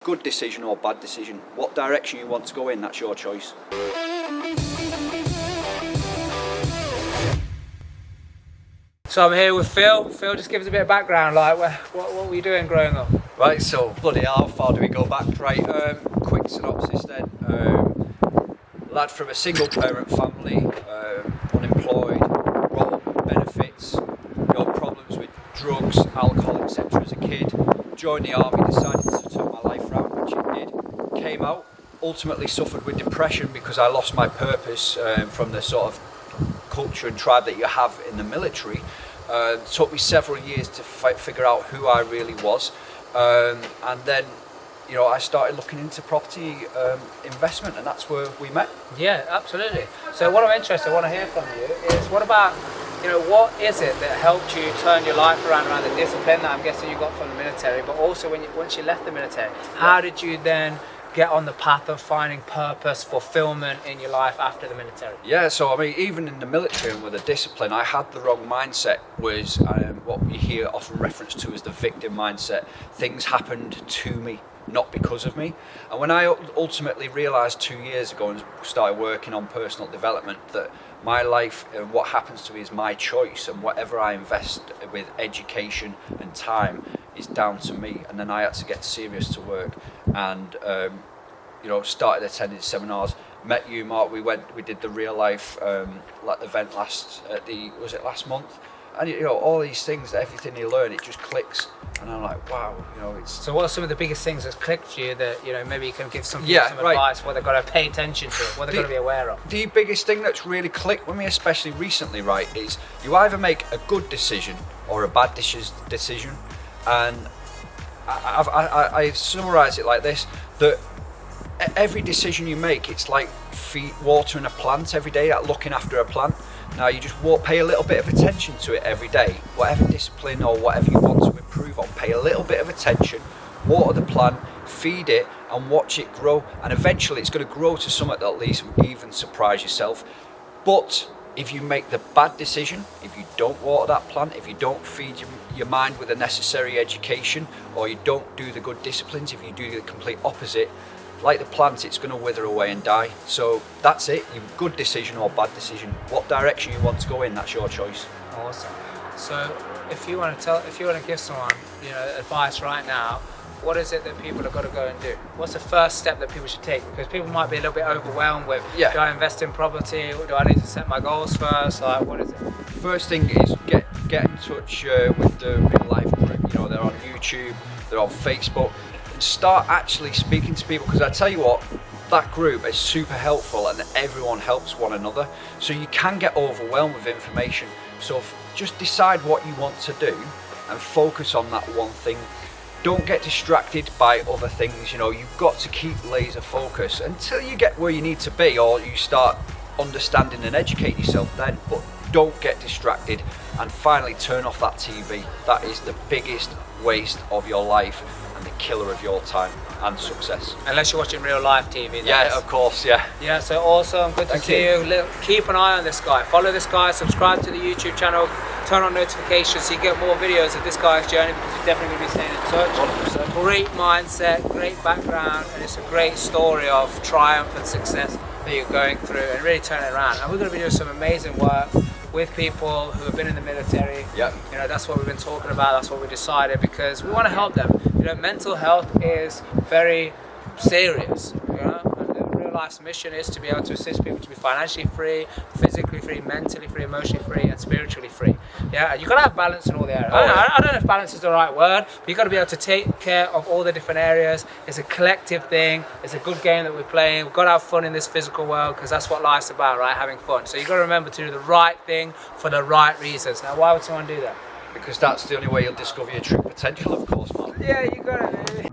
Good decision or bad decision. What direction you want to go in, that's your choice. So I'm here with Phil. Phil, just give us a bit of background, like what were you doing growing up? Right, so bloody hell, how far do we go back? Right, quick synopsis then. Lad from a single parent family, unemployed, brought benefits, problems with drugs, alcohol, etc. as a kid. Joined the army, decided to turn my life around, which it did. Came out, ultimately suffered with depression because I lost my purpose from the sort of culture and tribe that you have in the military. Took me several years to figure out who I really was, and then I started looking into property investment, and that's where we met. Yeah, absolutely. So what I'm interested, I want to hear from you is what about, what is it that helped you turn your life around the discipline that I'm guessing you got from the military, but also once you left the military, how did you then get on the path of finding purpose, fulfillment in your life after the military? Yeah, so I mean, even in the military and with the discipline, I had the wrong mindset, was what we hear often referenced to as the victim mindset. Things happened to me, not because of me. And when I ultimately realised 2 years ago and started working on personal development that my life and what happens to me is my choice, and whatever I invest with education and time is down to me. And then I had to get serious to work and started attending seminars. Met you, Mark. We did the real life event last month, and all these things, everything you learn, it just clicks. And I'm like, wow, it's. So what are some of the biggest things that's clicked for you that maybe you can give some right. advice, what they've got to pay attention to, what they've got to be aware of? The biggest thing that's really clicked with me, especially recently, right, is you either make a good decision or a bad decision. And I summarise it like this: that every decision you make, it's like watering a plant every day, like looking after a plant. Now you just pay a little bit of attention to it every day, whatever discipline or whatever you want to improve on, pay a little bit of attention, water the plant, feed it and watch it grow, and eventually it's going to grow to something that at least even surprise yourself. But if you make the bad decision, if you don't water that plant, if you don't feed your mind with the necessary education, or you don't do the good disciplines, if you do the complete opposite, like the plant, it's going to wither away and die. So that's it. Your good decision or bad decision. What direction you want to go in, that's your choice. Awesome. So if you want to give someone advice right now, what is it that people have got to go and do? What's the first step that people should take? Because people might be a little bit overwhelmed with, do I invest in property? Do I need to set my goals first? Like, what is it? First thing is get in touch with the real life group. They're on YouTube, they're on Facebook. Start actually speaking to people, because I tell you what, that group is super helpful and everyone helps one another, so you can get overwhelmed with information. So just decide what you want to do and focus on that one thing. Don't get distracted by other things. You've got to keep laser focus until you get where you need to be, or you start understanding and educating yourself then. But don't get distracted, and finally turn off that TV. That is the biggest waste of your life and the killer of your time and success. Unless you're watching real life TV. Yeah, of course, yeah. Yeah, so awesome. Good to see you. Keep an eye on this guy. Follow this guy. Subscribe to the YouTube channel. Turn on notifications so you get more videos of this guy's journey, because you're definitely going to be staying in touch. 100%. Great mindset, great background, and it's a great story of triumph and success that you're going through, and really turn it around. And we're going to be doing some amazing work with people who have been in the military. Yeah. That's what we've been talking about. That's what we decided, because we want to help them. Mental health is very serious. And the real life's mission is to be able to assist people to be financially free, physically free, mentally free, emotionally free, and spiritually free. Yeah, and you've got to have balance in all the areas. I don't know if balance is the right word, but you've got to be able to take care of all the different areas. It's a collective thing. It's a good game that we're playing. We've got to have fun in this physical world, because that's what life's about, right? Having fun. So you've got to remember to do the right thing for the right reasons. Now, why would someone do that? Because that's the only way you'll discover your true potential, of course, man. Yeah, you got it.